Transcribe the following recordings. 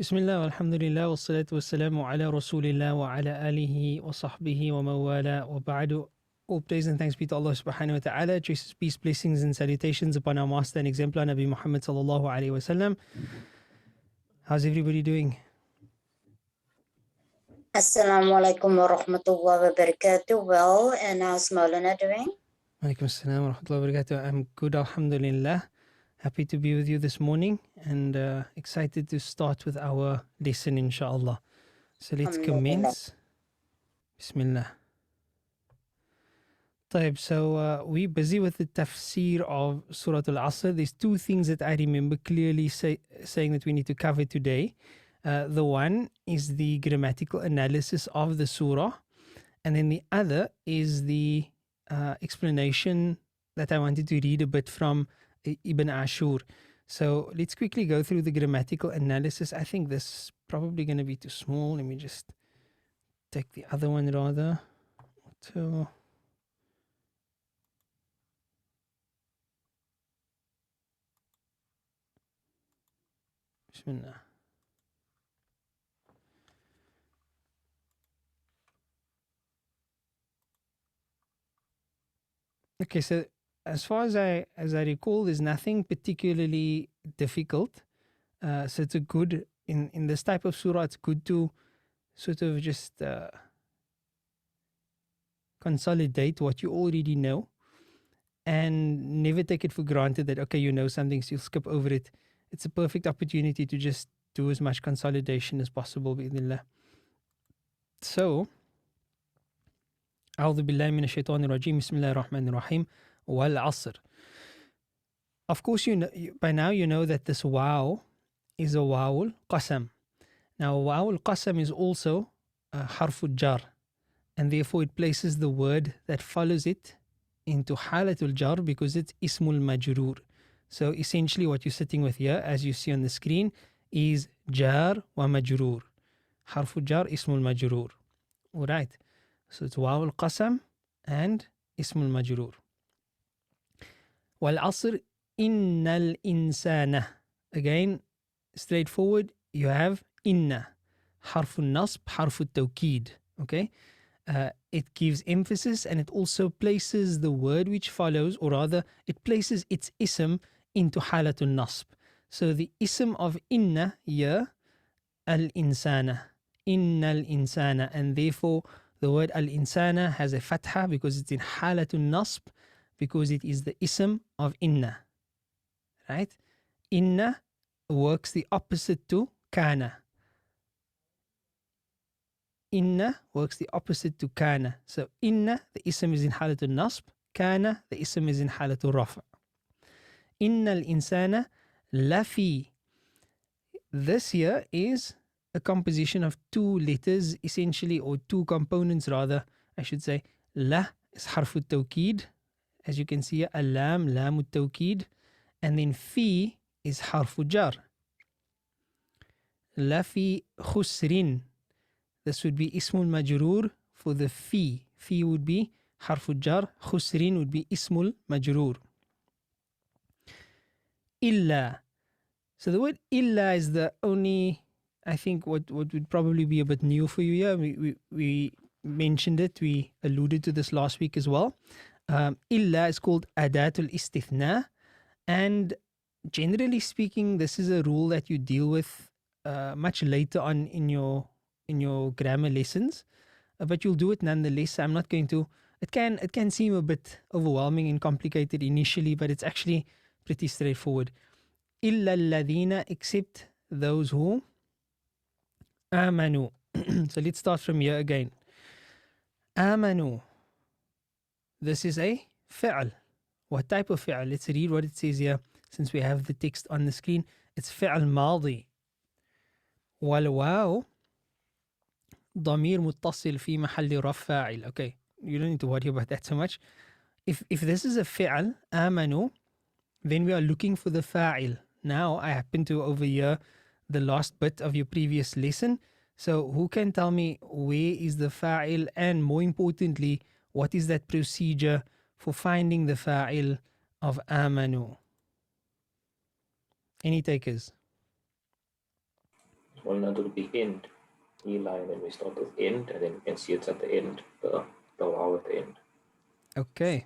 Bismillah, alhamdulillah, wa salatu wa salamu ala rasulillah wa ala alihi wa sahbihi wa mawala wa ba'du. All praise and thanks be to Allah subhanahu wa ta'ala. Jesus, peace, blessings and salutations upon our master and exemplar Nabi Muhammad sallallahu alayhi wa sallam. How's everybody doing? Assalamu alaikum wa rahmatullahi wa barakatuh. Well, and how's Maulana doing? Alaikum assalam wa rahmatullahi wa barakatuh. I'm good, alhamdulillah. Happy to be with you this morning and excited to start with our lesson, inshallah. So let's commence. Bismillah. طيب, so we're busy with the tafsir of Surah Al-Asr. There's two things that I remember clearly saying that we need to cover today. The one is the grammatical analysis of the surah, and then the other is the explanation that I wanted to read a bit from Ibn Ashur. So let's quickly go through the grammatical analysis. I think this is probably going to be too small. Let me just take the other one rather. So Bismillah. Okay, so as far as I recall, there's nothing particularly difficult. So it's a good in this type of surah. It's good to sort of just consolidate what you already know, and never take it for granted that okay, you know something, so you'll skip over it. It's a perfect opportunity to just do as much consolidation as possible, bi'idhnillah. So, أعوذ بالله من الشيطان الرجيم بسم الله الرحمن الرحيم والعصر. Of course, by now you know that this waw is a wawul qasam. Now, wawul qasam is also a harful jar, and therefore it places the word that follows it into halatul jar because it's ismul majroor. So essentially what you're sitting with here, as you see on the screen, is jar wa majroor. Harful jar, ismul majroor. All right. So it's waw al-qasam and ismul majroor. Wal asr innal insana. Again, straightforward, you have inna. Harful nasb, harful tawkeed. Okay. It gives emphasis and it also places the word which follows, or rather, it places its ism into halatul nasb. So the ism of inna here, al-insana. Inna al-insana. And therefore, the word al-insana has a fatha because it's in halatul nasb, because it is the ism of inna. Right? Inna works the opposite to kana. Inna works the opposite to kana. So inna, the ism is in halatul nasb. Kana, the ism is in halatul rafa. Inna al-insana lafi. This here is a composition of two letters essentially, or two components rather, I should say. La is harfu tawkeed, as you can see here, alam, lamu tawkeed, and then fi is harfu jar. La fi khusrin. This would be ismul majroor for the fi. Fi would be harfu jar, khusrin would be ismul majroor. Illa. So the word illa is the only, I think, what would probably be a bit new for you here. We mentioned it, we alluded to this last week as well. Illa is called adatul istithna, and generally speaking, this is a rule that you deal with much later on in your grammar lessons, but you'll do it nonetheless. I'm not going to. It can seem a bit overwhelming and complicated initially, but it's actually pretty straightforward. Illa alladhina, except those who amanu. So let's start from here again. Amanu. This is a fi'al. What type of fi'al? Let's read what it says here, since we have the text on the screen. It's fi'al madi. Wal waw ضمير متصل في محل رفع فاعل. Okay, you don't need to worry about that so much. If this is a fi'al, amanu, then we are looking for the fa'il. Now, I happen to overhear the last bit of your previous lesson. So, who can tell me where is the fa'il, and more importantly, what is that procedure for finding the fa'il of amanu? Any takers? Well, not to be end. Eli, and then we start with end, and then you can see it's at the end, the wow at the end. Okay.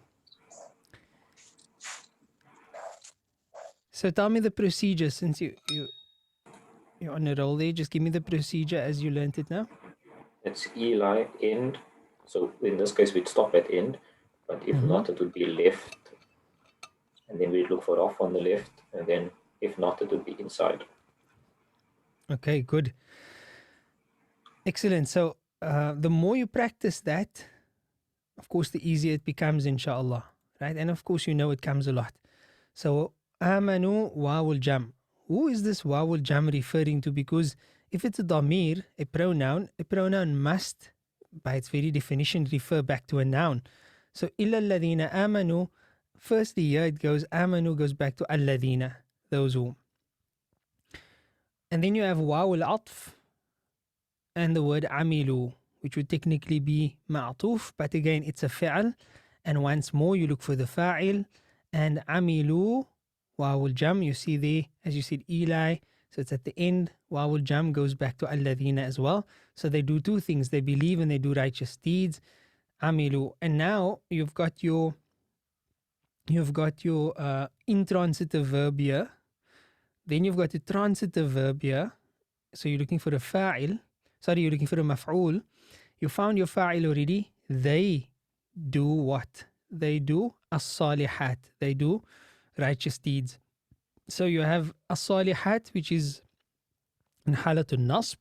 So tell me the procedure since you're on a roll there. Just give me the procedure as you learnt it now. It's Eli, end. So in this case, we'd stop at end, but if not, it would be left. And then we'd look for off on the left, and then if not, it would be inside. Okay, good. Excellent. So the more you practice that, of course, the easier it becomes, inshallah. Right? And of course, you know it comes a lot. So, amanu wawul jam. Who is this wawul jam referring to? Because if it's a damir, a pronoun must, by its very definition, refer back to a noun. So, illa alladhina amanu, firstly here it goes, amanu goes back to alladhina, those who. And then you have wawul atf and the word amilu, which would technically be ma'tuf, but again it's a fi'al. And once more you look for the fa'il, and amilu, wawul jam, you see there, as you said, Eli, so it's at the end. Wawul jam goes back to alladhina as well. So they do two things, they believe and they do righteous deeds. Amilu. And now you've got your intransitive verb here. Then you've got the transitive verb here. So you're looking for a fa'il. Sorry, you're looking for a maf'ul. You found your fa'il already. They do what? They do as-salihat. They do righteous deeds. So you have as-salihat, which is in halatul nasb.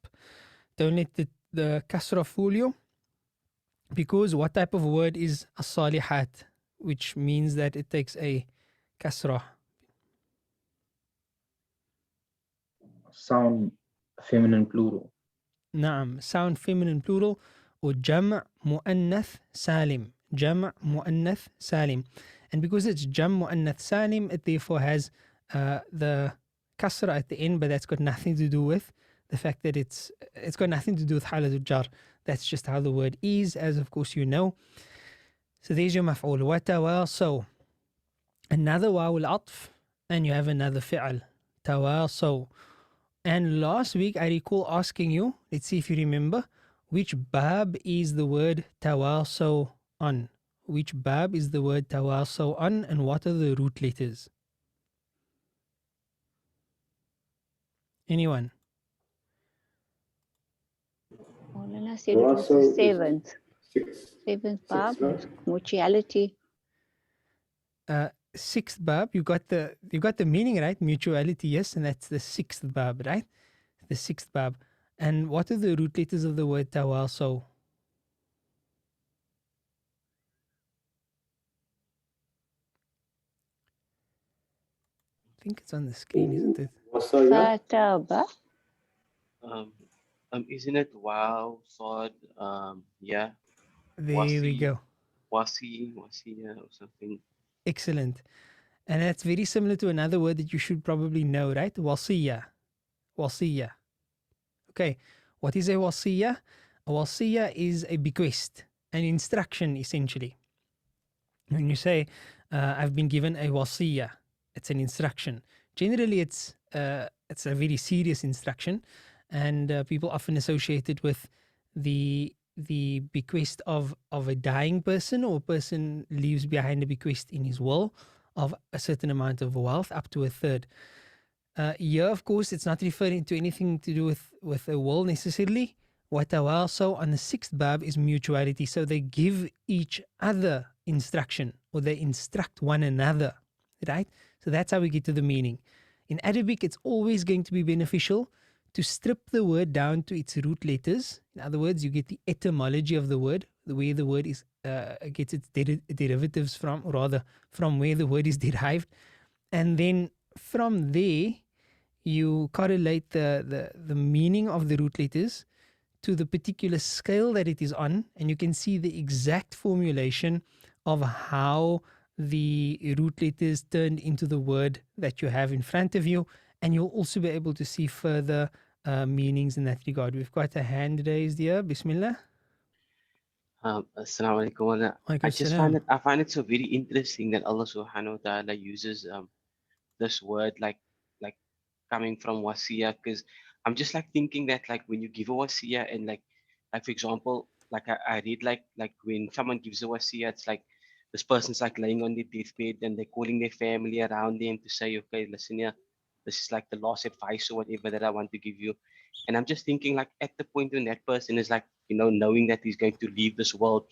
Don't let the kasra fool you. Because what type of word is as-salihat? Which means that it takes a kasra. Sound feminine plural. نعم, sound feminine plural or jam' mu'annath salim. Jam' mu'annath salim. And because it's jam' mu'annath salim, it therefore has the kasra at the end, but that's got nothing to do with the fact that it's got nothing to do with halatul jar. That's just how the word is, as of course you know. So there's your maf'ul. وَتَوَاصَوْا. Another wawul atf, and you have another fi'al. Tawasaw. And last week I recall asking you, let's see if you remember, which bab is the word tawasaw on? Which bab is the word tawasaw on, and what are the root letters? Anyone? Maulana said it was the seventh. Seventh bab, mutuality. Sixth bab, you got the meaning right, mutuality, yes, and that's the sixth bab, right? The sixth bab. And what are the root letters of the word tawasaw? I think it's on the screen, isn't it? Fataba. Isn't it wow, sod, yeah, There we go. wasi, yeah, or something. Excellent. And that's very similar to another word that you should probably know, right? Wasiya. Wasiya. Okay. What is a wasiya? A wasiya is a bequest, an instruction, essentially. When you say, I've been given a wasiya, it's an instruction. Generally, it's a very serious instruction, and people often associate it with the bequest of a dying person, or a person leaves behind a bequest in his will of a certain amount of wealth, up to a third. Here, of course, it's not referring to anything to do with a will necessarily. Watawasaw on the sixth bab is mutuality. So they give each other instruction, or they instruct one another, right? So that's how we get to the meaning. In Arabic, it's always going to be beneficial to strip the word down to its root letters. In other words, you get the etymology of the word, the way the word is gets its derivatives from, or rather from where the word is derived. And then from there, you correlate the meaning of the root letters to the particular scale that it is on, and you can see the exact formulation of how the root letters turned into the word that you have in front of you, and you'll also be able to see further meanings in that regard. We've got a hand raised here. Bismillah. Assalamu alaikum. I find it so very interesting that Allah subhanahu wa ta'ala uses this word like coming from wasiya, because I'm just like thinking that like when you give a wasiyah and like for example, like I read like when someone gives a wasiyah, it's like this person's like laying on their deathbed and they're calling their family around them to say, okay, listen here, this is like the last advice or whatever that I want to give you. And I'm just thinking like at the point when that person is like, you know, knowing that he's going to leave this world,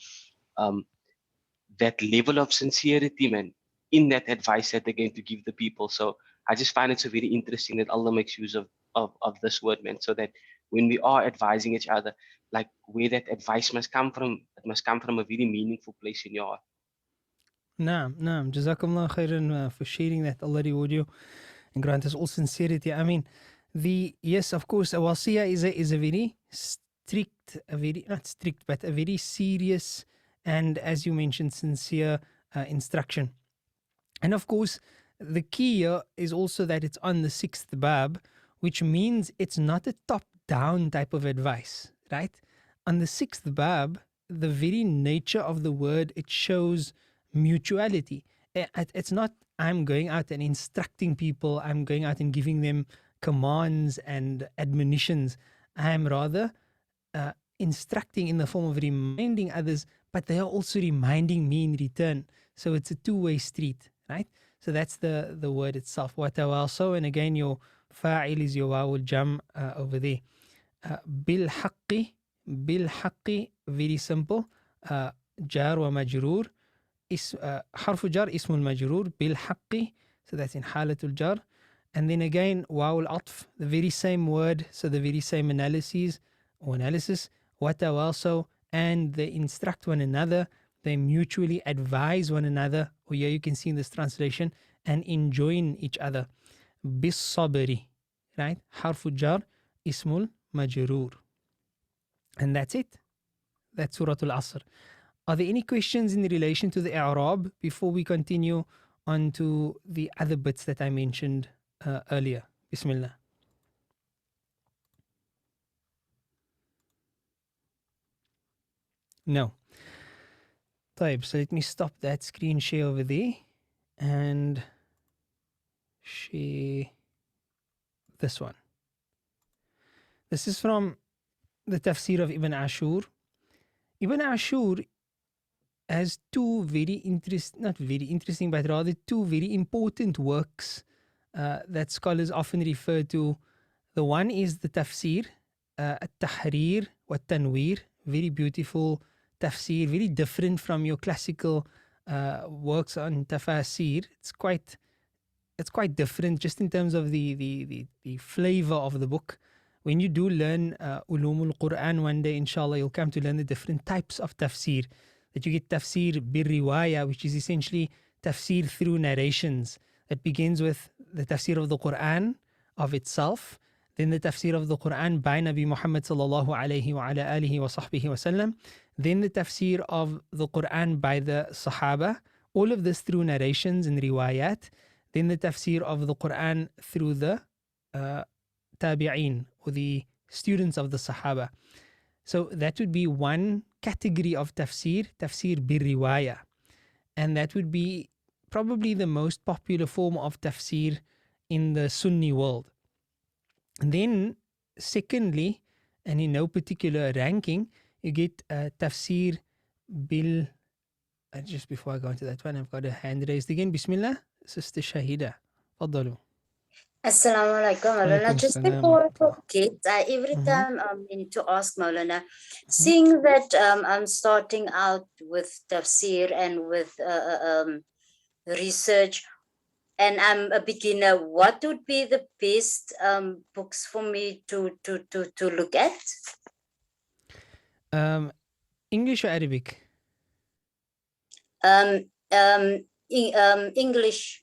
that level of sincerity, man, in that advice that they're going to give the people. So I just find it so very interesting that Allah makes use of this word, man, so that when we are advising each other, like where that advice must come from, it must come from a very meaningful place in your heart. Naam. Jazakumullah khairan for sharing that. Allah reward you and grant us all sincerity. I mean, yes, of course, a wasiyah is a very strict, not strict, but a very serious and, as you mentioned, sincere instruction. And of course, the key here is also that it's on the 6th bab, which means it's not a top-down type of advice, right? On the 6th bab, the very nature of the word, it shows mutuality. It's not I'm going out and instructing people, I'm going out and giving them commands and admonitions. I'm rather instructing in the form of reminding others, but they are also reminding me in return. So it's a two-way street, right? So that's the word itself. Watawasaw, and again your fa'il is your wawul jam over there. Bil haqqi, very simple. Jar wa majroor. Harfu jar ismul majroor bil haqqi. So that's in halatul jar. And then again, wawul atf, the very same word, so the very same analysis. Watawasaw, and they instruct one another, they mutually advise one another, or here you can see in this translation, and enjoin each other. Bis sabri, right? Harfu jar ismul majroor. And that's it. That's Surah Al-Asr. Are there any questions in relation to the i'rab before we continue on to the other bits that I mentioned earlier? Bismillah. No. طيب, so let me stop that screen share over there and share this one. This is from the tafsir of Ibn Ashur. Ibn Ashur has two not very interesting, but rather two very important works that scholars often refer to. The one is the tafsir, At-Tahrir wa Tanweer, very beautiful tafsir, very different from your classical works on tafasir. It's quite different just in terms of the flavor of the book. When you do learn ulumul Quran one day, inshallah, you'll come to learn the different types of tafsir. That you get tafsir bir riwaya, which is essentially tafsir through narrations. It begins with the tafsir of the Quran of itself, then the tafsir of the Quran by Nabi Muhammad sallallahu alayhi wa ala alihi wa sahbihi wa sallam, then the tafsir of the Quran by the Sahaba, all of this through narrations and riwayat, then the tafsir of the Quran through the tabi'een, or the students of the Sahaba. So that would be one category of tafsir bir riwaya. And that would be probably the most popular form of tafsir in the Sunni world. And then, secondly, and in no particular ranking, you get tafsir bil. Just before I go into that one, I've got a hand raised again. Bismillah, Sister Shahida. Faddalu. Assalamu alaikum, Maulana. Just before I forget, every time I'm in to ask Maulana, seeing that I'm starting out with tafsir and with research, and I'm a beginner, what would be the best books for me to look at? English or Arabic? English.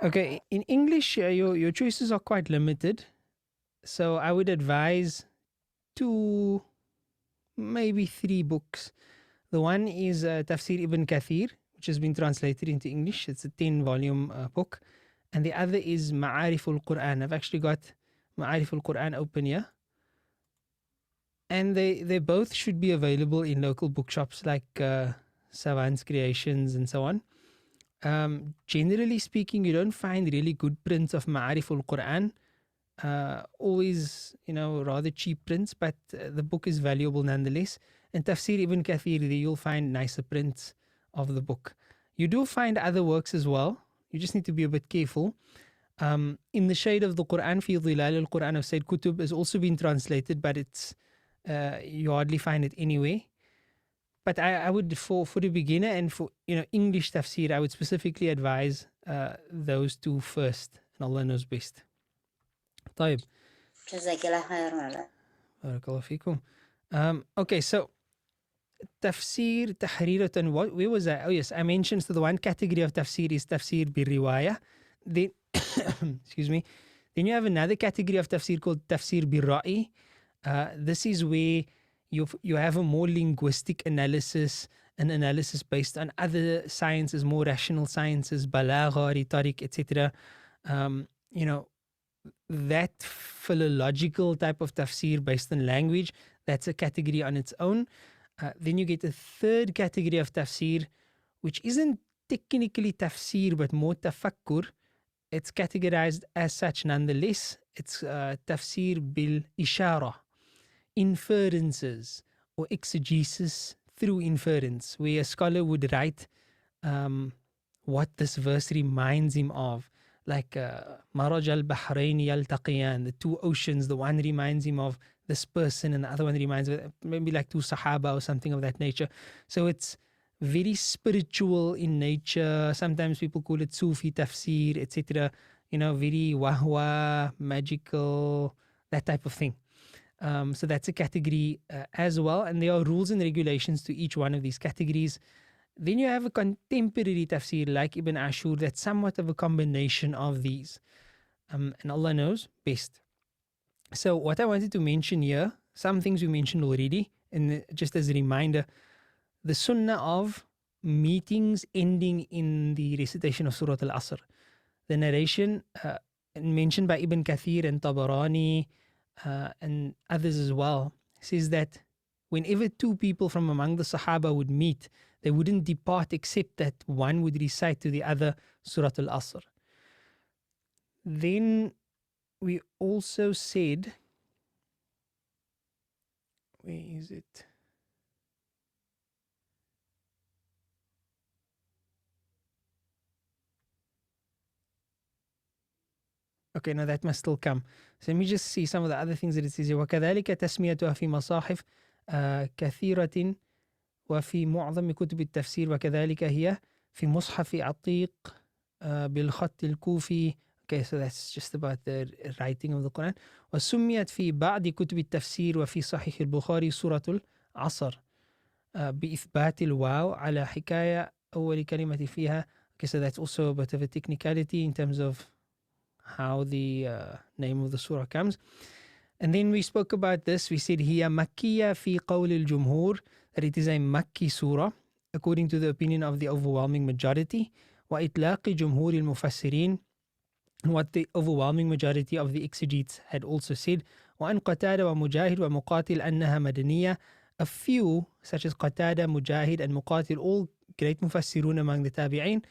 Okay, in English, your choices are quite limited. So I would advise 2, maybe 3 books. The one is Tafsir Ibn Kathir, which has been translated into English. It's a 10-volume book. And the other is Ma'ariful Quran. I've actually got Ma'ariful Quran open here. And they both should be available in local bookshops like Savant's Creations and so on. Generally speaking, you don't find really good prints of Ma'ariful Quran always, rather cheap prints, but the book is valuable nonetheless. And Tafsir Ibn Kathir, there you'll find nicer prints of the book. You do find other works as well. You just need to be a bit careful. In the Shade of the Quran, Fi Dhilal al-Quran of Sayyid Qutb has also been translated, but it's you hardly find it anyway. But I would, for the beginner and for English tafsir, I would specifically advise those two first, and Allah knows best. طيب. Jazakallah khair, Mawlana. Barakallahu feekum. Okay, so tafsir tahriratan, where was I? Oh yes, I mentioned, so the one category of tafsir is tafsir bil riwayah. Then excuse me, then you have another category of tafsir called tafsir bil ra'i. This is where you have a more linguistic analysis, an analysis based on other sciences, more rational sciences, balagha, rhetoric, etc. That philological type of tafsir based on language, that's a category on its own. Then you get a third category of tafsir, which isn't technically tafsir but more tafakkur. It's categorized as such nonetheless. It's tafsir bil ishara, inferences or exegesis through inference, where a scholar would write what this verse reminds him of. Like Maraj al-Bahrain yaltaqiyan, the two oceans, the one reminds him of this person and the other one reminds him, maybe like two Sahaba or something of that nature. So it's very spiritual in nature. Sometimes people call it Sufi tafsir, etc. Very wahwa, magical, that type of thing. So that's a category as well. And there are rules and regulations to each one of these categories. Then you have a contemporary tafsir like Ibn Ashur, that's somewhat of a combination of these. And Allah knows best. So what I wanted to mention here, some things we mentioned already, and just as a reminder, the sunnah of meetings ending in the recitation of Surah Al-Asr. The narration mentioned by Ibn Kathir and Tabarani and others as well says that whenever two people from among the Sahaba would meet, they wouldn't depart except that one would recite to the other Surah Al-Asr. Then we also said, where is it? Okay, now that must still come. So let me just see some of the other things that it says here. وَكَذَلِكَ تَسْمِيَتُهَا فِي مَصَاحِفٍ كَثِيرَةٍ وفي معظم كتب التفسير وكذلك هي في مصحف عتيق بالخط الكوفي. Okay, so that's just about the writing of the Quran. وسميت في بعض كتب التفسير وفي صحيح البخاري سورة العصر بإثبات الواو على حكاية أول كلمة فيها. Okay, so that's also a bit of a technicality in terms of how the name of the surah comes. And then we spoke about this. We said هي مكية في قول الجمهور, that it is a Makki surah according to the opinion of the overwhelming majority. وإطلاق جمهور المفسرين, what the overwhelming majority of the exegetes had also said. وأن قتادة ومجاهد ومقاتل أنها مدنية. A few, such as Qatada, Mujahid and Muqatil, all great mufassirun among the tabi'in,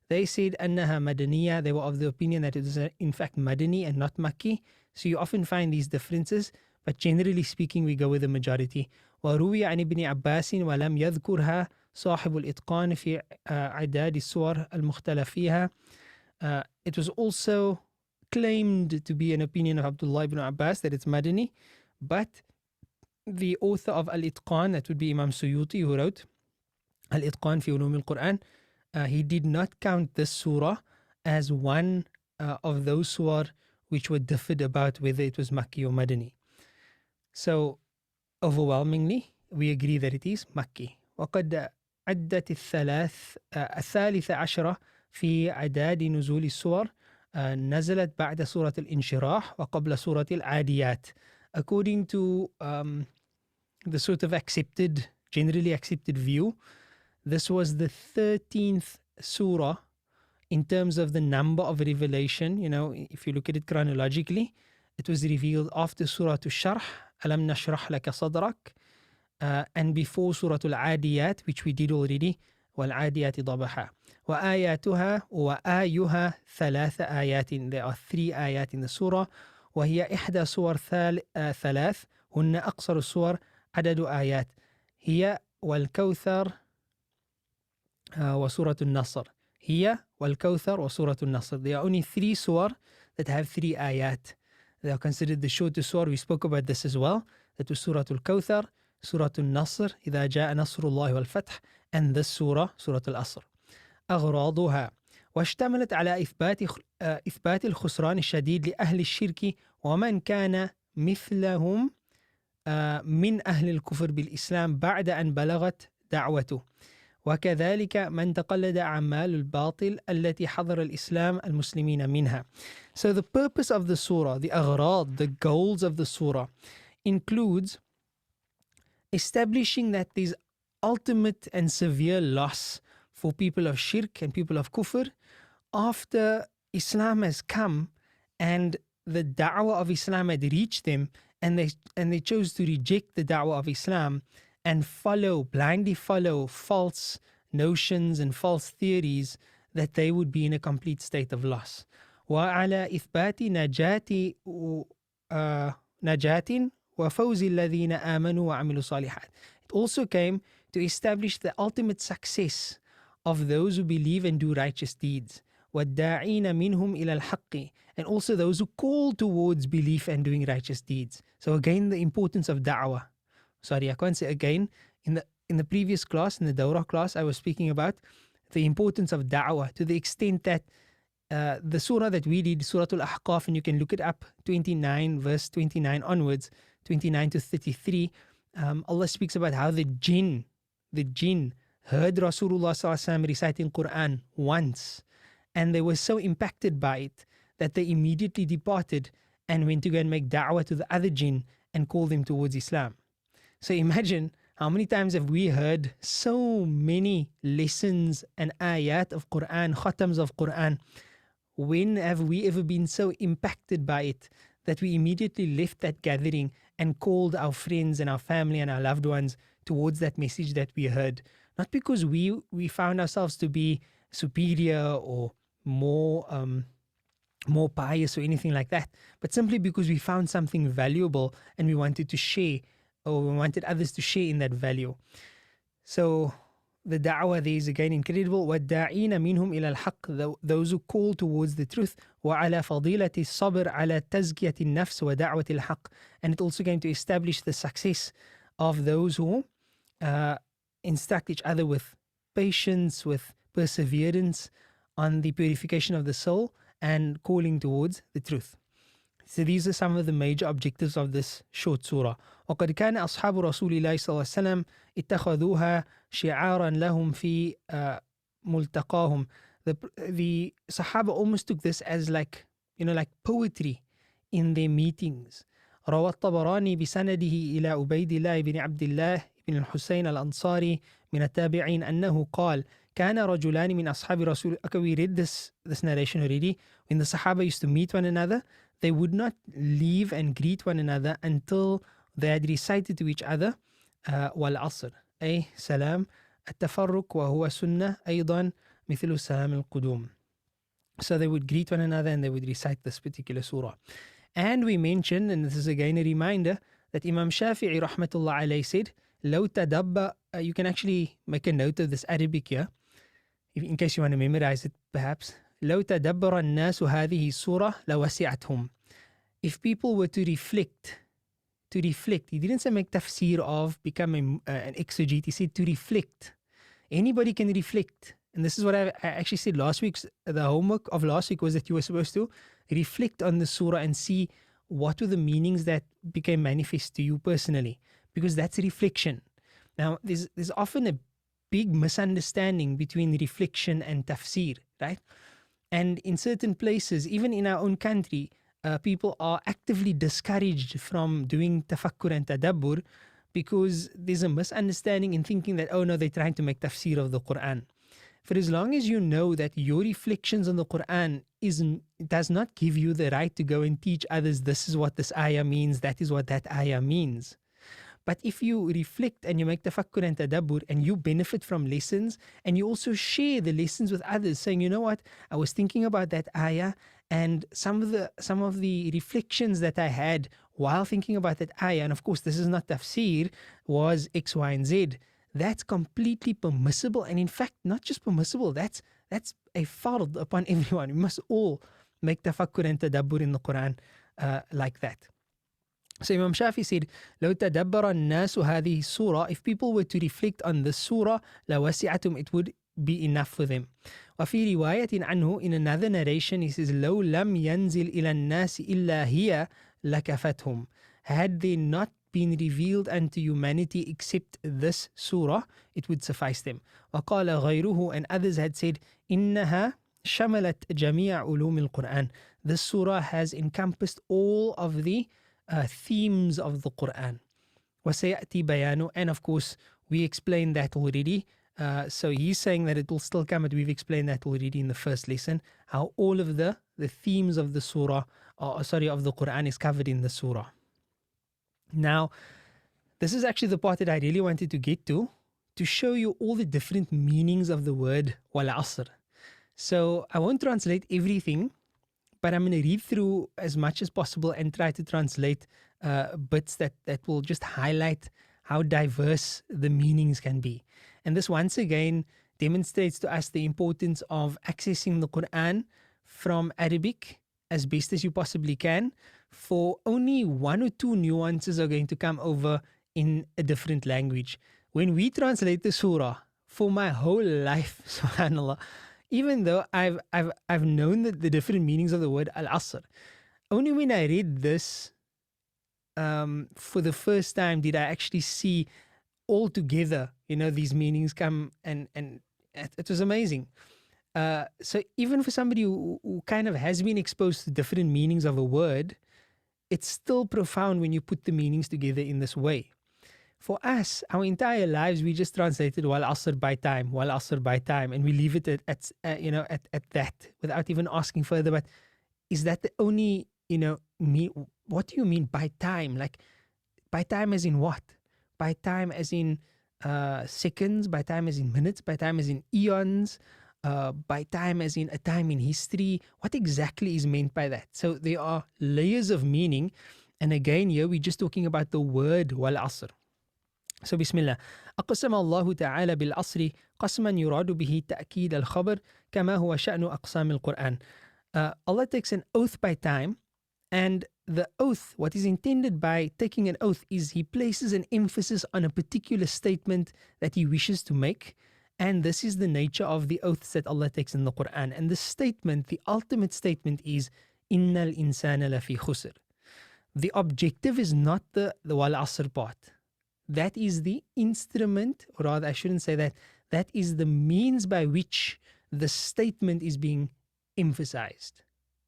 they said أنها مدنية. They were of the opinion that it is in fact Madani and not Makki. So you often find these differences, but generally speaking we go with the majority. وروي عن ابن عباس ولم يذكرها صاحب الإتقان في عداد السور المختلف فيها. It was also claimed to be an opinion of Abdullah ibn Abbas that it's Madani, but the author of Al-Itqan, that would be Imam Suyuti, who wrote Al-Itqan fi Ulum al-Quran, he did not count this surah as one of those surah which were differed about whether it was Makki or Madani. So overwhelmingly we agree that it is Makki. وقد عدت الثالث عشرة في عداد نزول السور نزلت بعد سورة الانشراح وقبل سورة العاديات. According to the sort of generally accepted view, this was the 13th surah in terms of the number of revelation. If you look at it chronologically, it was revealed after Surah Al-Sharh, Alam Nashrah Laka Sadrak, and before Surah Al-Adiyat, which we did already, وَالْعَادِيَاتِ ضَبَحًا. وَآيَاتُهَا وَآيُهَا ثَلَاثَ آيَاتٍ. There are 3 ayat in the surah. وهي إحدى صور ثلاث هن أقصر الصور عدد آيات هي والكوثر وسورة النصر هي والكوثر وسورة النصر. There are only 3 surah that have 3 ayat. They are considered the shortest surah. We spoke about this as well. That was Surah Al-Kawthar, Surah Al-Nasr, إذا جاء نصر الله والفتح, and this surah, Surah Al-Asr. أغراضها واشتملت على إثبات الخسران الشديد لأهل الشرك ومن كان مثلهم من أهل الكفر بالإسلام بعد أن بلغت دعوته وكذلك من تقلد أعمال الباطل التي حضر الإسلام المسلمين منها. So the purpose of the surah, the aghrad, the goals of the surah includes establishing that there's ultimate and severe loss for people of shirk and people of kufr after Islam has come and the da'wah of Islam had reached them and they chose to reject the da'wah of Islam and blindly follow false notions and false theories, that they would be in a complete state of loss. وعلى إثبات نجاة وفوز الذين آمنوا وعملوا صالحات. It also came to establish the ultimate success of those who believe and do righteous deeds. وَالدَّاعِينَ مِنْهُمْ إِلَى الْحَقِّ, and also those who call towards belief and doing righteous deeds. So again, the importance of da'wah. Sorry, I can't say again. In the previous class, in the Dawrah class, I was speaking about the importance of da'wah to the extent that the surah that we did, Surah Al-Ahqaf, and you can look it up, 29, verse 29 onwards, 29 to 33, Allah speaks about how the jinn heard Rasulullah ﷺ reciting Quran once, and they were so impacted by it that they immediately departed and went to go and make da'wah to the other jinn and call them towards Islam. So imagine how many times have we heard so many lessons and ayat of Quran, khatams of Quran. When have we ever been so impacted by it that we immediately left that gathering and called our friends and our family and our loved ones towards that message that we heard? Not because we found ourselves to be superior or more pious or anything like that, but simply because we found something valuable and we wanted to share, or we wanted others to share in that value. So the da'wah there is again incredible. وَالدَّاعِينَ مِنْهُمْ إِلَى الْحَقِّ, those who call towards the truth. وَعَلَى فَضِيلَةِ الصَّبْرِ عَلَى تَزْكِيَةِ النَّفْسِ وَدَعْوَةِ الْحَقِّ, and it also going to establish the success of those who instruct each other with patience, with perseverance on the purification of the soul and calling towards the truth. So these are some of the major objectives of this short surah. وقد كان أصحاب رسول الله صلى الله عليه وسلم اتخذوها شعارا لهم في ملتقاهم. The Sahaba almost took this as like poetry in their meetings. روى الطبراني بسنده إلى عبيد الله بن عبد الله بن الحسين الأنصاري من التابعين أنه قال كان رجلان من أصحاب رسول. Okay, we read this narration already. When the Sahaba used to meet one another, they would not leave and greet one another until they had recited to each other والعصر أي سلام التفرق وهو سنة أيضا مثل سلام القدوم. So they would greet one another and they would recite this particular surah. And we mentioned, and this is again a reminder, that Imam Shafi'i rahmatullah alayhi said, لو تدبر, you can actually make a note of this Arabic here, in case you want to memorize it perhaps. لو تدبر الناس هذه السورة لوسعتهم. If people were to reflect, he didn't say make tafsir of, become an exegete, he said to reflect. Anybody can reflect. And this is what I actually said last week. The homework of last week was that you were supposed to reflect on the surah and see what were the meanings that became manifest to you personally, because that's reflection. Now, there's often a big misunderstanding between reflection and tafsir, right? And in certain places, even in our own country, people are actively discouraged from doing tafakkur and tadabbur because there's a misunderstanding in thinking that, oh no, they're trying to make tafsir of the Quran. For as long as you know that your reflections on the Quran does not give you the right to go and teach others, this is what this ayah means, that is what that ayah means. But if you reflect and you make tafakkur and tadabbur and you benefit from lessons and you also share the lessons with others, saying, you know what, I was thinking about that ayah And some of the reflections that I had while thinking about that ayah, and of course this is not tafsir, was X, Y, and Z. That's completely permissible, and in fact, not just permissible, that's a fard upon everyone. We must all make tafakkur and tadabbur in the Quran like that. So Imam Shafi said, لو تدبر الناس هذه السورة, if people were to reflect on this surah, لوسعتهم, it would be enough for them. وفي رواية عنه, in another narration, he says, لو لم ينزل إلى الناس إلا هي لكفتهم. Had they not been revealed unto humanity except this surah, it would suffice them. وقال غيره, and others had said, إنها شملت جميع علوم القرآن. This surah has encompassed all of the themes of the Quran. وسيأتي بيانه, and of course we explained that already. So he's saying that it will still come, but we've explained that already in the first lesson, how all of the themes of the surah, of the Quran is covered in the surah. Now, this is actually the part that I really wanted to get to show you all the different meanings of the word wal asr. So I won't translate everything, but I'm going to read through as much as possible and try to translate bits that will just highlight how diverse the meanings can be. And this once again demonstrates to us the importance of accessing the Quran from Arabic as best as you possibly can, for only one or two nuances are going to come over in a different language. When we translate the surah, for my whole life, subhanAllah, even though I've known the different meanings of the word al-asr, only when I read this for the first time did I actually see all together, these meanings come, and it was amazing. So even for somebody who kind of has been exposed to different meanings of a word, it's still profound when you put the meanings together in this way. For us, our entire lives, we just translated wal asr by time, and we leave it at that without even asking further. But is that the only, what do you mean by time? Like, by time as in what? By time as in seconds, by time as in minutes, by time as in eons, by time as in a time in history. What exactly is meant by that? So there are layers of meaning. And again, here we're just talking about the word wal asr. So Bismillah. أقسم الله تعالى بالعصر قسما يراد به تأكيد الخبر كما هو شأن أقسام القرآن. Allah takes an oath by time, and the oath, what is intended by taking an oath, is he places an emphasis on a particular statement that he wishes to make, and this is the nature of the oaths that Allah takes in the Quran. And the statement, the ultimate statement, is إِنَّ الْإِنسَانَ لَفِي خُسْرٍ. The objective is not the wal asr part. That is the instrument, or rather I shouldn't say that, that is the means by which the statement is being emphasized.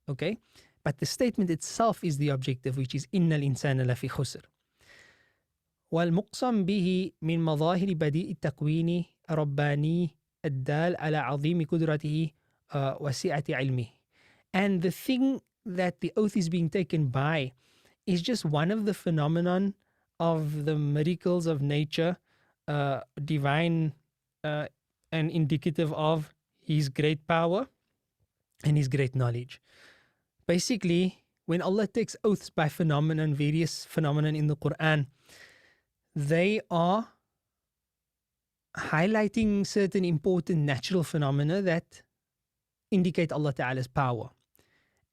Okay? But the statement itself is the objective, which is إِنَّ الْإِنسَانَ لَفِي خُسْرٍ. والمقسم به من مظاهر بديء التكوين الرباني الدال على عظيم قدرته وسعة علمه. And the thing that the oath is being taken by is just one of the phenomenon of the miracles of nature, divine and indicative of his great power and his great knowledge. Basically, when Allah takes oaths by phenomenon, various phenomenon in the Quran, they are highlighting certain important natural phenomena that indicate Allah Ta'ala's power.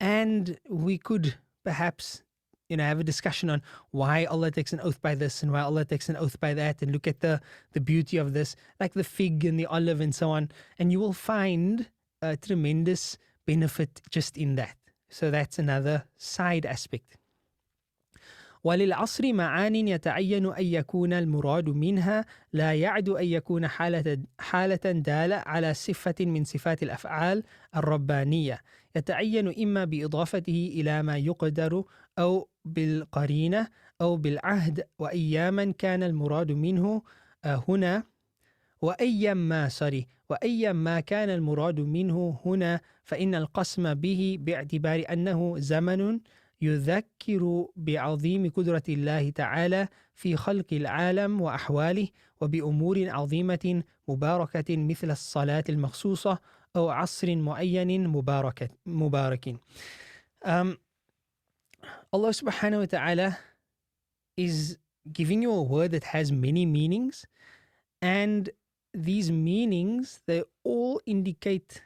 And we could perhaps have a discussion on why Allah takes an oath by this and why Allah takes an oath by that, and look at the beauty of this, like the fig and the olive and so on. And you will find a tremendous benefit just in that. So that's another side aspect. وللعصر معان يتعين أن يكون المراد منها لا يعد أن يكون حالة دالة على صفة من صفات الأفعال الربانية يتعين إما بإضافته إلى ما يقدر أو بالقرينة أو بالعهد وأياما كان المراد منه هنا وأيما كان المراد منه هنا فإن القسم به باعتبار أنه زمن يذكر بعظيم قدرة الله تعالى في خلق العالم وأحواله وبأمور عظيمة مباركة مثل الصلاة المخصوصة أو عصر معين مبارك. Allah subhanahu wa ta'ala is giving you a word that has many meanings, and these meanings, they all indicate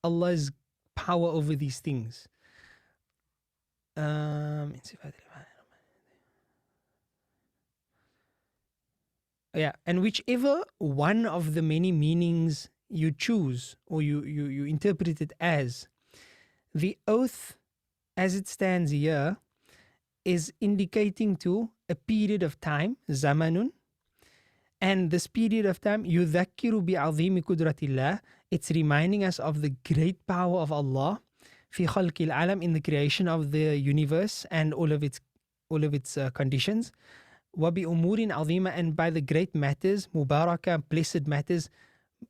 Allah's power over these things. Yeah, and whichever one of the many meanings you choose or you interpret it as, the oath as it stands here is indicating to a period of time, zamanun, and this period of time, yudhakkiru bi'azimi kudratillah, it's reminding us of the great power of Allah fi khalqil alam, in the creation of the universe and all of its conditions. Wa bi umurin azima, and by the great matters, mubaraka, blessed matters,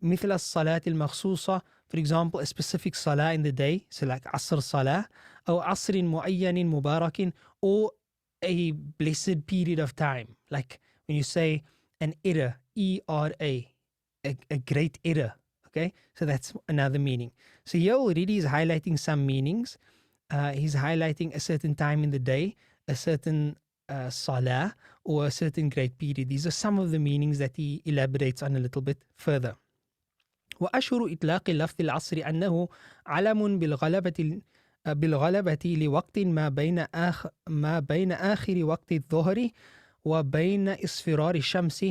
مثل الصلاة المخصوصة, for example, a specific salah in the day, so like asr salah, or asr muayyanin mubarakin, or a blessed period of time, like when you say an era, E-R-A, a great era. Okay, so that's another meaning. So here already he's highlighting some meanings. He's highlighting a certain time in the day, a certain salah, or a certain great period. These are some of the meanings that he elaborates on a little bit further. وأشهر إطلاق لفظ العصر أنه علم بالغلبة لوقت ما بين آخر وقت الظهر وبين إصفرار الشمس،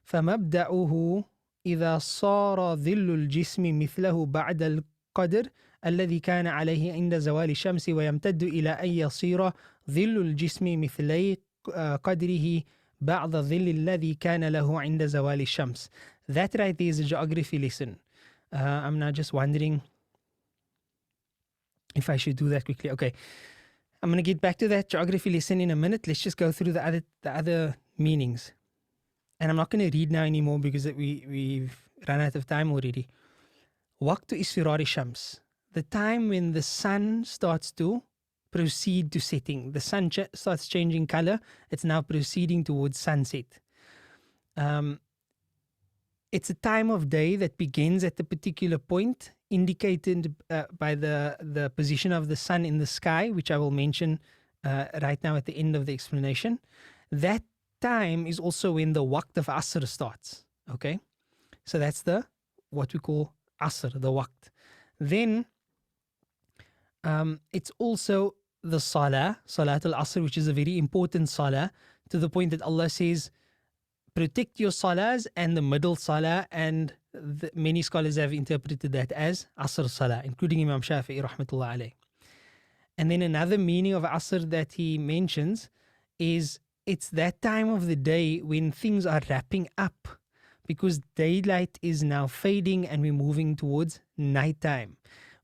فمبدأه إذا صار ظل الجسم مثله بعد القدر الذي كان عليه عند زوال الشمس، ويمتد إلى أن يصير ظل الجسم مثلي قدره بعد ظل الذي كان له عند زوال الشمس. That right there is a geography lesson. I'm now just wondering if I should do that quickly. Okay, I'm going to get back to that geography lesson in a minute. Let's just go through the other meanings. And I'm not going to read now anymore because we've run out of time already. Waqtu isfirari shams, the time when the sun starts to proceed to setting. The sun starts changing color. It's now proceeding towards sunset. It's a time of day that begins at a particular point, indicated by the position of the sun in the sky, which I will mention right now at the end of the explanation. That time is also when the waqt of asr starts. Okay, so that's what we call asr, the waqt. Then it's also the salah, salat al-asr, which is a very important salah, to the point that Allah says, protect your salahs and the middle salah, and many scholars have interpreted that as asr salah, including Imam Shafi'i rahmatullah alayh. And then another meaning of asr that he mentions is it's that time of the day when things are wrapping up, because daylight is now fading and we're moving towards nighttime,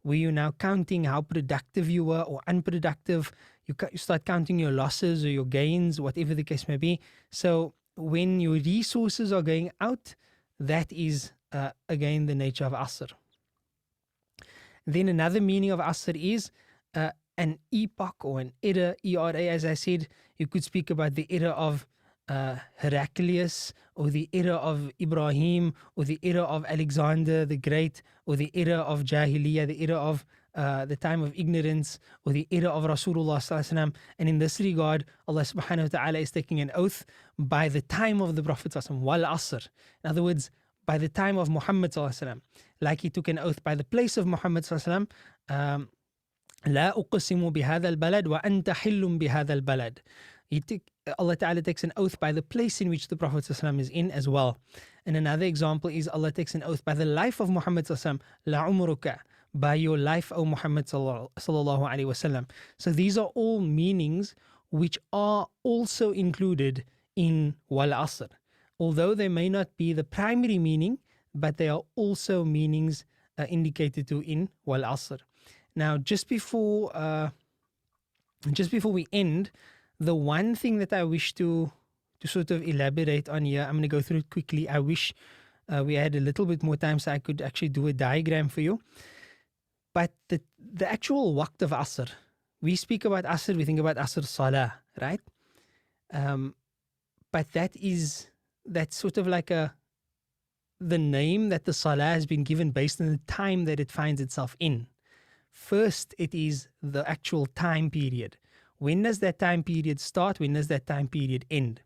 where you're now counting how productive you were or unproductive. You start counting your losses or your gains, whatever the case may be. So when your resources are going out, that is again the nature of asr. Then another meaning of asr is an epoch or an era, E-R-A, as I said. You could speak about the era of Heraclius, or the era of Ibrahim, or the era of Alexander the Great, or the era of Jahiliyyah, the era of the time of ignorance, or the era of Rasulullah sallallahu alaihi wasallam. And in this regard, Allah subhanahu wa ta'ala is taking an oath by the time of the Prophet sallallahu alaihi wasallam, wal asr. In other words, by the time of Muhammad sallallahu alaihi wasallam, like he took an oath by the place of Muhammad sallallahu alaihi wasallam, لا أقسم بهذا البلد وأنت حل بهذا البلد. Allah Ta'ala takes an oath by the place in which the Prophet ﷺ is in as well. And another example is Allah takes an oath by the life of Muhammad ﷺ, La umruka, by your life, O Muhammad sallallahu alaihi wasallam. So these are all meanings which are also included in wal asr. Although they may not be the primary meaning, but they are also meanings indicated to in wal asr. Now, just before we end, the one thing that I wish to sort of elaborate on here, I'm going to go through it quickly. I wish we had a little bit more time so I could actually do a diagram for you. But the actual waqt of asr, we speak about asr, we think about asr salah, right? But that's sort of like a the name that the salah has been given based on the time that it finds itself in. First, it is the actual time period. When does that time period start? When does that time period end?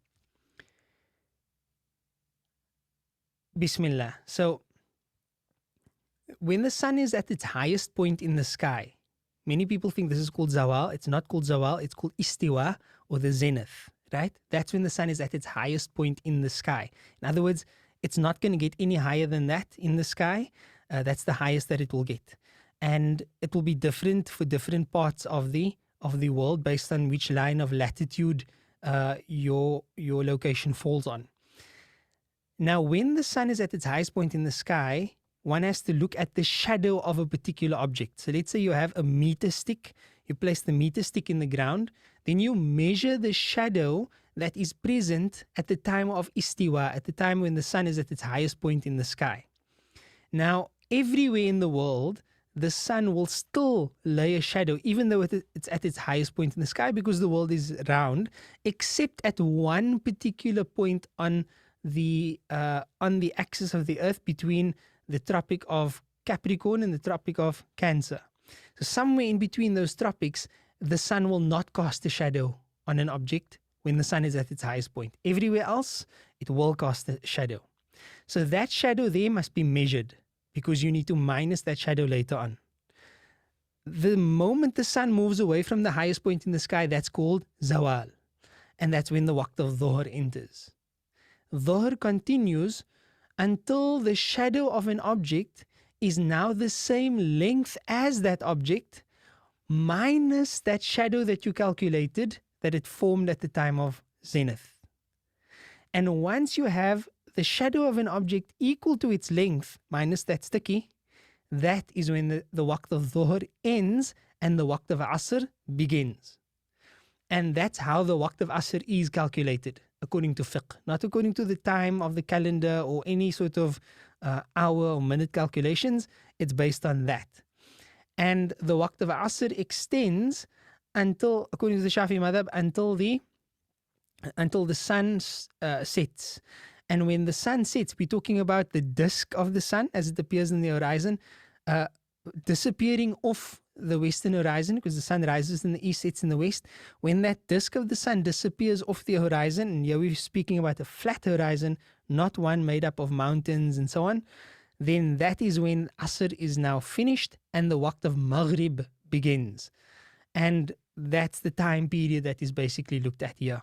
Bismillah. So, when the sun is at its highest point in the sky, many people think this is called zawal. It's not called zawal. It's called istiwa, or the zenith, right? That's when the sun is at its highest point in the sky. In other words, it's not going to get any higher than that in the sky. That's the highest that it will get. And it will be different for different parts of the world based on which line of latitude your location falls on. Now, when the sun is at its highest point in the sky, one has to look at the shadow of a particular object. So let's say you have a meter stick. You place the meter stick in the ground. Then you measure the shadow that is present at the time of istiwa, at the time when the sun is at its highest point in the sky. Now, everywhere in the world, the sun will still lay a shadow, even though it's at its highest point in the sky, because the world is round, except at one particular point on the axis of the earth between the Tropic of Capricorn and the Tropic of Cancer. So somewhere in between those tropics, the sun will not cast a shadow on an object when the sun is at its highest point. Everywhere else, it will cast a shadow. So that shadow there must be measured, because you need to minus that shadow later on. The moment the sun moves away from the highest point in the sky, that's called zawal. And that's when the waqt of dhuhr enters. Dhuhr continues until the shadow of an object is now the same length as that object, minus that shadow that you calculated that it formed at the time of zenith. And once you have the shadow of an object equal to its length, minus that sticky, that is when the waqt of dhuhr ends and the waqt of asr begins. And that's how the waqt of asr is calculated, according to fiqh, not according to the time of the calendar or any sort of hour or minute calculations. It's based on that. And the waqt of asr extends until, according to the Shafi madhab, until the sun sets. And when the sun sets, we're talking about the disk of the sun as it appears in the horizon, disappearing off the western horizon, because the sun rises in the east, sets in the west. When that disk of the sun disappears off the horizon, and here we're speaking about a flat horizon, not one made up of mountains and so on, then that is when Asr is now finished and the waqt of Maghrib begins. And that's the time period that is basically looked at here.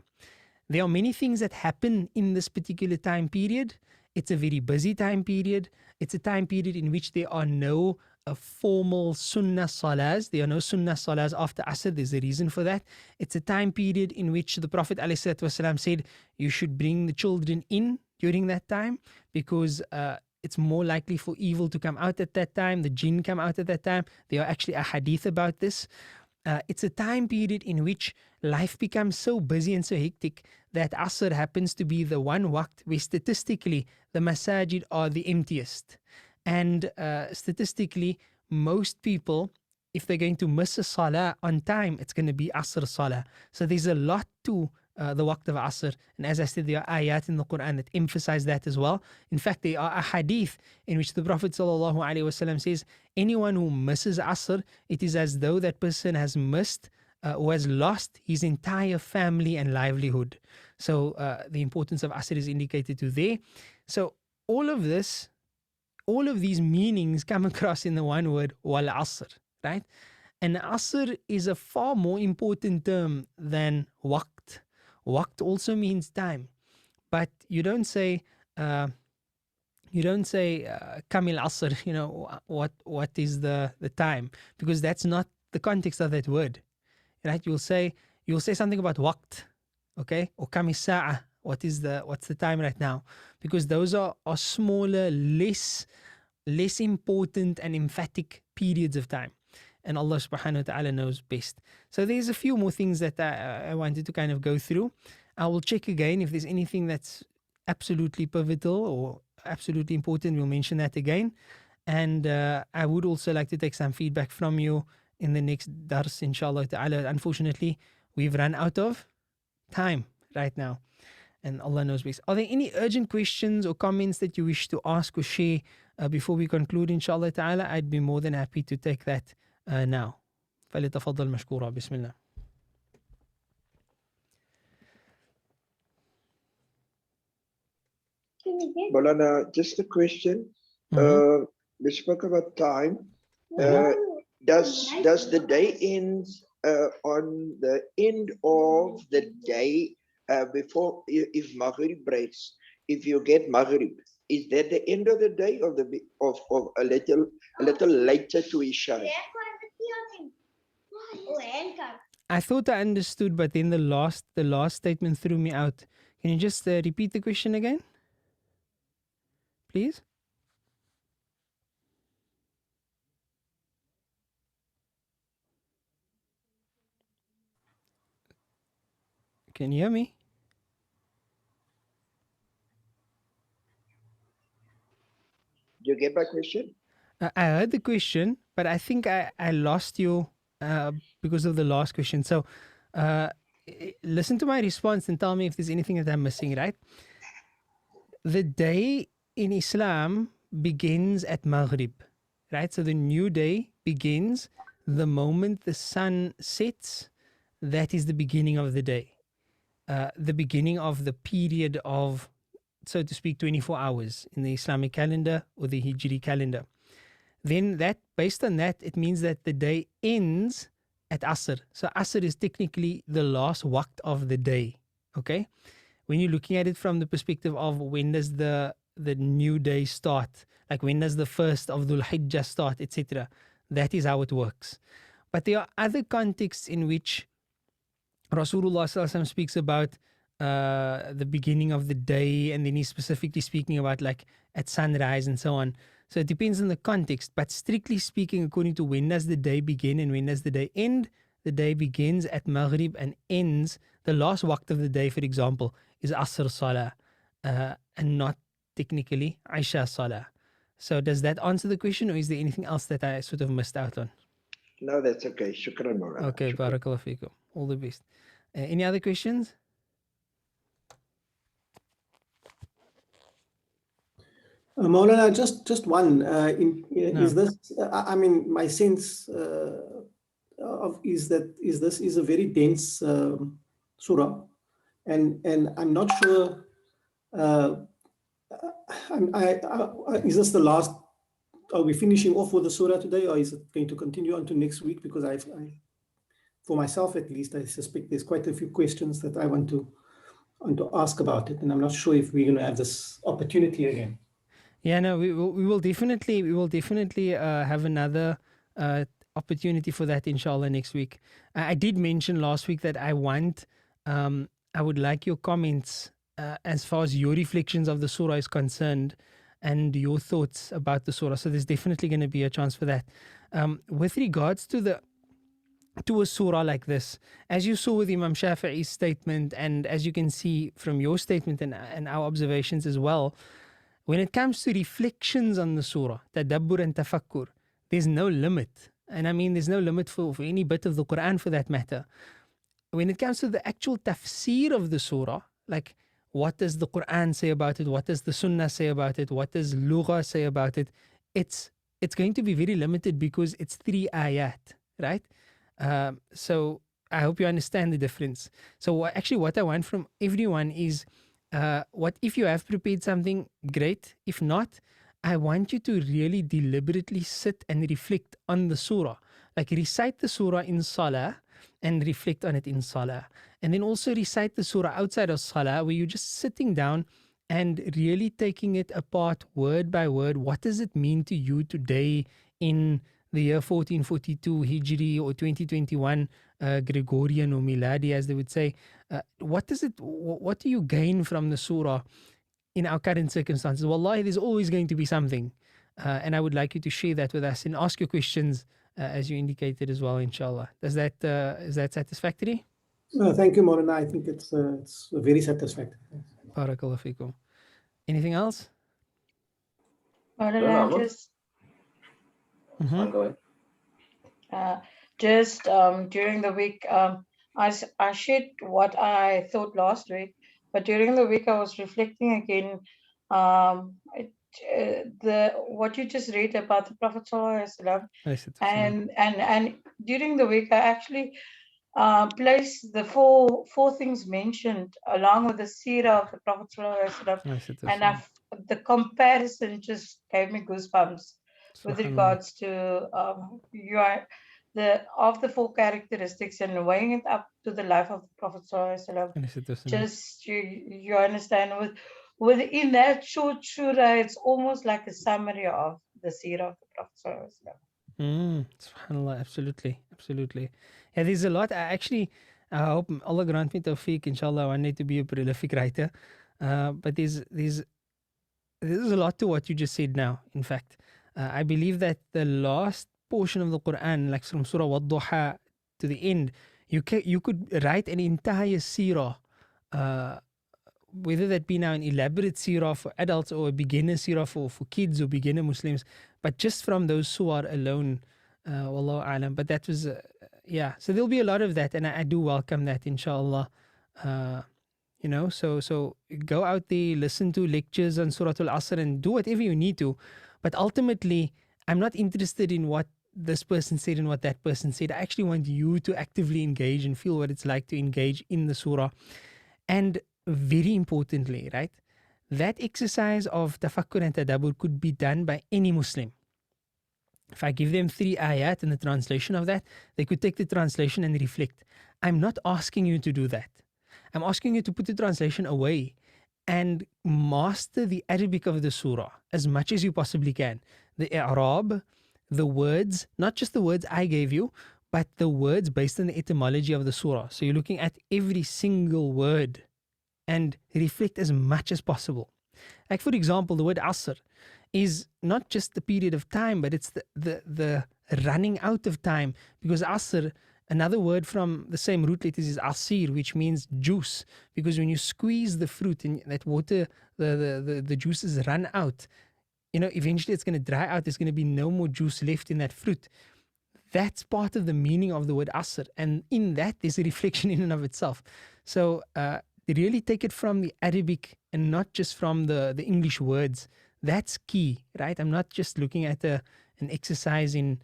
There are many things that happen in this particular time period. It's a very busy time period. It's a time period in which there are no formal sunnah salahs. There are no sunnah salahs after Asr. There's a reason for that. It's a time period in which the Prophet ﷺ said you should bring the children in during that time, because it's more likely for evil to come out at that time. The jinn come out at that time. There are actually a hadith about this. It's a time period in which life becomes so busy and so hectic that Asr happens to be the one waqt where statistically the masajid are the emptiest. And statistically, most people, if they're going to miss a salah on time, it's going to be Asr salah. So there's a lot to the waqt of Asr. And as I said, there are ayat in the Quran that emphasize that as well. In fact, there are a hadith in which the Prophet ﷺ says, anyone who misses Asr, it is as though that person has missed or has lost his entire family and livelihood. So the importance of Asr is indicated to there. So all of these meanings come across in the one word, wal Asr, right? And Asr is a far more important term than waqt. Waqt also means time, but you don't say kamil asr, what is the time, because that's not the context of that word, right? You'll say something about waqt, okay, or kamis sa'a, what's the time right now, because those are smaller, less important and emphatic periods of time. And Allah subhanahu wa ta'ala knows best. So there's a few more things that I wanted to kind of go through. I will check again if there's anything that's absolutely pivotal or absolutely important. We'll mention that again. And I would also like to take some feedback from you in the next dars, inshallah ta'ala. Unfortunately, we've run out of time right now. and Allah knows best. Are there any urgent questions or comments that you wish to ask or share before we conclude, inshallah ta'ala? I'd be more than happy to take that now. فليتفضل مشكورا. بسم الله. Maulana, just a question. We spoke about time. Does the day end on the end of the day before, if Maghrib breaks, if you get Maghrib, is that the end of the day or of a little later to Isha? I thought I understood, but then the last statement threw me out. Can you just repeat the question again, please? Can you hear me? Do you get my question? I heard the question, but I think I lost you because of the last question. So listen to my response and tell me if there's anything that I'm missing, right? The day in Islam begins at Maghrib, right? So the new day begins the moment the sun sets. That is the beginning of the day. The beginning of the period of, so to speak, 24 hours in the Islamic calendar or the Hijri calendar. Then that, based on that, it means that the day ends at Asr. So Asr is technically the last waqt of the day, okay? When you're looking at it from the perspective of when does the new day start, like when does the first of Dhul Hijjah start, etc. That is how it works. But there are other contexts in which Rasulullah Sallallahu Alaihi Wasallam speaks about the beginning of the day, and then he's specifically speaking about like at sunrise and so on. So it depends on the context, but strictly speaking, according to when does the day begin and when does the day end, the day begins at Maghrib and ends, the last waqt of the day, for example, is Asr Salah, and not technically Isha Salah. So does that answer the question, or is there anything else that I sort of missed out on? No, that's okay. Shukran, Maulana. Okay, Shukran. Barakallah feekum. All the best. Any other questions? Maulana, just one. Is this? I mean, my sense is that this is a very dense surah, and I'm not sure. Is this the last? Are we finishing off with the surah today, or is it going to continue on to next week? Because I for myself at least, I suspect there's quite a few questions that I want to ask about it, and I'm not sure if we're going to have this opportunity again. Yeah, no, we will definitely have another opportunity for that, inshallah, next week. I did mention last week that I would like your comments as far as your reflections of the surah is concerned and your thoughts about the surah. So there's definitely going to be a chance for that. With regards to a surah like this, as you saw with Imam Shafi'i's statement, and as you can see from your statement and our observations as well, when it comes to reflections on the surah, tadabbur and tafakkur, there's no limit. And I mean, there's no limit for any bit of the Quran for that matter. When it comes to the actual tafsir of the surah, like what does the Quran say about it? What does the Sunnah say about it? What does Lugha say about it? It's going to be very limited because it's 3 ayat, right? So I hope you understand the difference. So what I want from everyone is, what if you have prepared something, great. If not, I want you to really deliberately sit and reflect on the surah. Like recite the surah in salah and reflect on it in salah. And then also recite the surah outside of salah, where you're just sitting down and really taking it apart word by word. What does it mean to you today in the year 1442 Hijri or 2021 Gregorian or Miladi, as they would say? What do you gain from the surah in our current circumstances? Wallahi, there's always going to be something. And I would like you to share that with us and ask your questions as you indicated as well, inshallah. Is that satisfactory? Thank you, Maulana. I think it's very satisfactory. Barakallah feekum. Anything else? No, Just go ahead. during the week, I shared what I thought last week. But during the week, I was reflecting again. What you just read about the Prophet ﷺ, and during the week, I actually place the four things mentioned along with the seerah of the Prophet ﷺ, and the comparison just gave me goosebumps with regards to the four characteristics and weighing it up to the life of the Prophet ﷺ. Just you understand within that short surah, it's almost like a summary of the seerah of the Prophet ﷺ. Subhanallah, absolutely. Yeah, there's a lot. I hope Allah grant me tawfiq, inshallah, one day to be a prolific writer. But there's a lot to what you just said now. In fact, I believe that the last portion of the Quran, like from Surah Wad-Duha to the end, you could write an entire seerah, whether that be now an elaborate seerah for adults or a beginner seerah for kids or beginner Muslims, but just from those surah alone, wallahu alam. But that was, so there'll be a lot of that, and I do welcome that, inshallah. So go out there, listen to lectures on Surah Al-Asr and do whatever you need to. But ultimately, I'm not interested in what this person said and what that person said. I actually want you to actively engage and feel what it's like to engage in the surah. And very importantly, right, that exercise of tafakkur and tadabbur could be done by any Muslim. If I give them 3 ayat and the translation of that, they could take the translation and reflect. I'm not asking you to do that. I'm asking you to put the translation away and master the Arabic of the surah as much as you possibly can. The i'rab, the words, not just the words I gave you, but the words based on the etymology of the surah. So you're looking at every single word and reflect as much as possible. Like, for example, the word asr is not just the period of time, but it's the running out of time, because asr, another word from the same root letters, is asir, which means juice, because when you squeeze the fruit and that water, the juices run out, eventually it's going to dry out. There's going to be no more juice left in that fruit. That's part of the meaning of the word asr, and in that there's a reflection in and of itself. So really take it from the Arabic and not just from the English words. That's key, right? I'm not just looking at an exercise in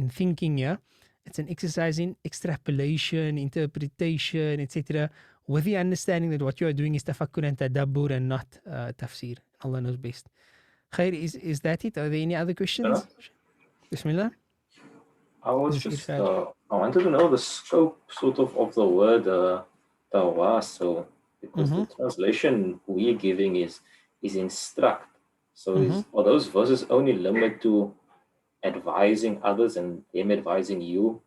thinking here. It's an exercise in extrapolation, interpretation, etc., with the understanding that what you are doing is tafakkur and tadabbur and not tafsir. Allah knows best. Khair, is that it? Are there any other questions? Bismillah. I wanted to know the scope sort of the word tawwa. So because the translation we're giving is instruct. So are those verses only limited to advising others and them advising you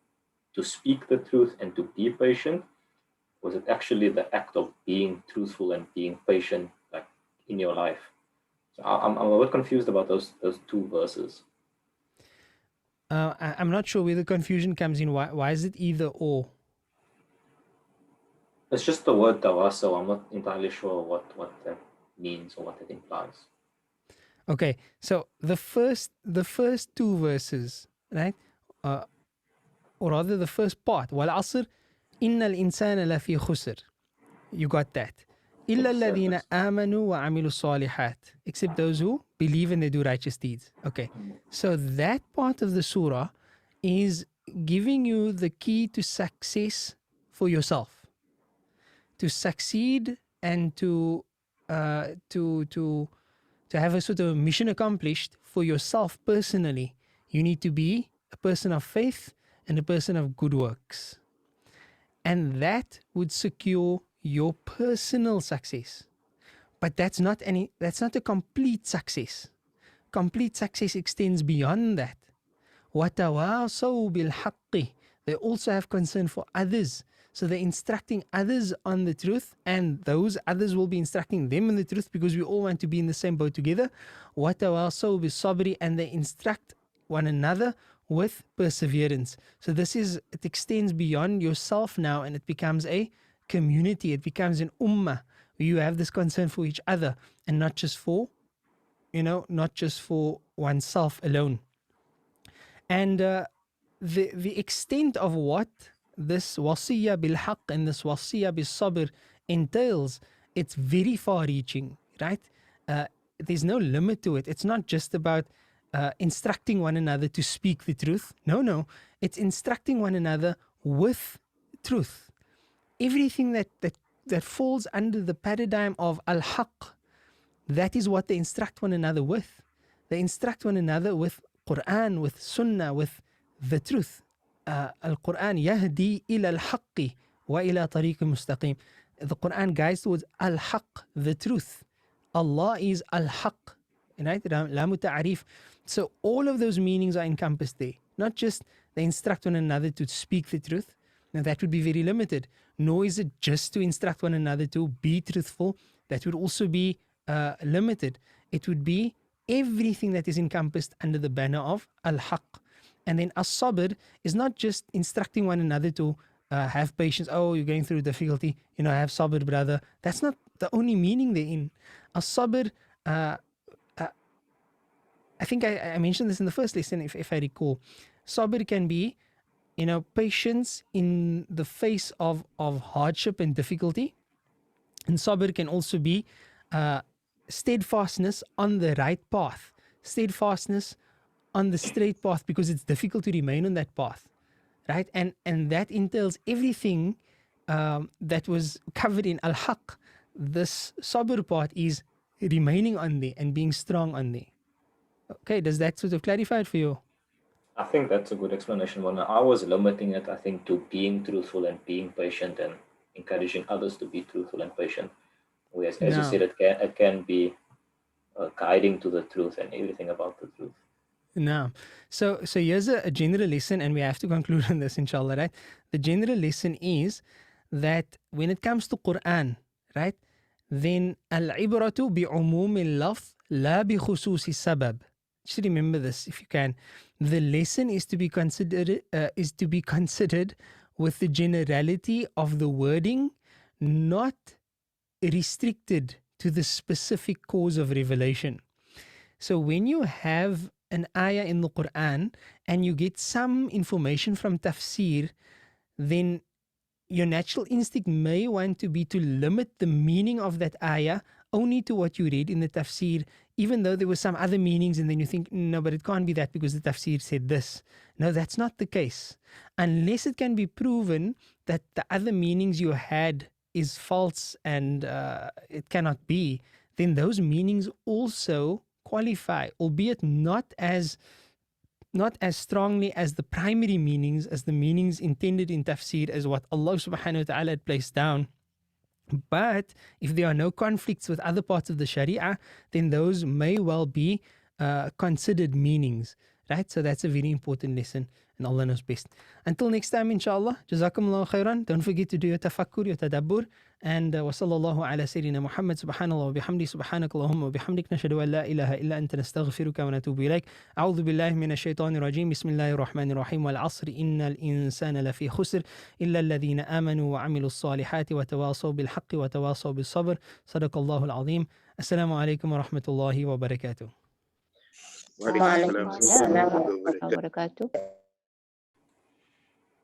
to speak the truth and to be patient? Was it actually the act of being truthful and being patient, like in your life? So I'm a bit confused about those 2 verses. I'm not sure where the confusion comes in. Why is it either or? It's just the word tawwa, so I'm not entirely sure what that means or what it implies. Okay, so the first 2 verses, right? Or rather the first part, wal asr innal insana lafi khusr. You got that. Illa alladhina amanu wa amilu salihat. Except those who believe and they do righteous deeds. Okay, so that part of the surah is giving you the key to success for yourself. To succeed and to have a sort of mission accomplished for yourself personally, you need to be a person of faith and a person of good works. And that would secure your personal success. But that's not a complete success. Complete success extends beyond that. وَتَوَاصَوْا بِالْحَقِّ. They also have concern for others. So they're instructing others on the truth, and those others will be instructing them in the truth, because we all want to be in the same boat together. وَتَوَاصَوْا بِالصَّبْرِ. And they instruct one another with perseverance. So it extends beyond yourself now, and it becomes a community. It becomes an ummah where you have this concern for each other, and not just for oneself alone. And the extent of what this wasiyya bil haqq and this wasiyya bil sabr entails, it's very far-reaching, right? There's no limit to it. It's not just about instructing one another to speak the truth. No. It's instructing one another with truth. Everything that falls under the paradigm of al-haq, that is what they instruct one another with. They instruct one another with Quran, with Sunnah, with the truth. Al-Quran yahdi ila al-haqqi wa ila tariq mustaqim. The Quran guides towards al-haq, the truth. Allah is al-haq, right? La muta'arif. So all of those meanings are encompassed there. Not just they instruct one another to speak the truth. Now that would be very limited. Nor is it just to instruct one another to be truthful. That would also be limited. It would be everything that is encompassed under the banner of al-haq. And then as-sabr is not just instructing one another to have patience. Oh, you're going through difficulty, have sabr, brother. That's not the only meaning therein. As-sabr, I think I mentioned this in the first lesson, if I recall. Sabr can be, patience in the face of hardship and difficulty. And sabr can also be steadfastness on the right path, steadfastness on the straight path, because it's difficult to remain on that path, right? And that entails everything that was covered in al-haq. This sabr part is remaining on there and being strong on there. Okay, does that sort of clarify it for you? I think that's a good explanation. When I was limiting it, I think, to being truthful and being patient and encouraging others to be truthful and patient. Whereas, as you said, it can be guiding to the truth and everything about the truth. No. So here's a general lesson, and we have to conclude on this, inshallah, right? The general lesson is that when it comes to Quran, right, then al-ibratu bi-umum al-lafz la bi-khusus sabab. Just remember this if you can. The lesson is to be considered with the generality of the wording, not restricted to the specific cause of revelation. So when you have an ayah in the Quran and you get some information from tafsir, then your natural instinct may want to be to limit the meaning of that ayah only to what you read in the tafsir, even though there were some other meanings, and then you think, no, but it can't be that because the tafsir said this. No, that's not the case. Unless it can be proven that the other meanings you had is false and it cannot be, then those meanings also qualify, albeit not as strongly as the primary meanings, as the meanings intended in tafsir, as what Allah subhanahu wa ta'ala had placed down. But if there are no conflicts with other parts of the Sharia, then those may well be considered meanings, right? So that's a very important lesson, and Allah knows best. Until next time, inshallah, jazakumullahu khairan. Don't forget to do your tafakkur, your tadabbur, and wa sallallahu ala sayyidina Muhammad, subhanallah wa bihamdi, subhanakallahumma wa bihamdik, nashhadu an la ilaha illa anta nastaghfiruka wa natubu ilayk. A'udhu billahi minash shaitanir rajim. Bismillahir rahmanir rahim. Wal 'asri innal insana lafi khusr illa alladhina amanu wa 'amilus salihati wa tawasaw bil haqqi wa tawasaw bis sabr. Sadaqallahu al-azim. Assalamu alaykum wa rahmatullahi wa barakatuh. Wa alaikum assalam wa rahmatullahi wa barakatuh.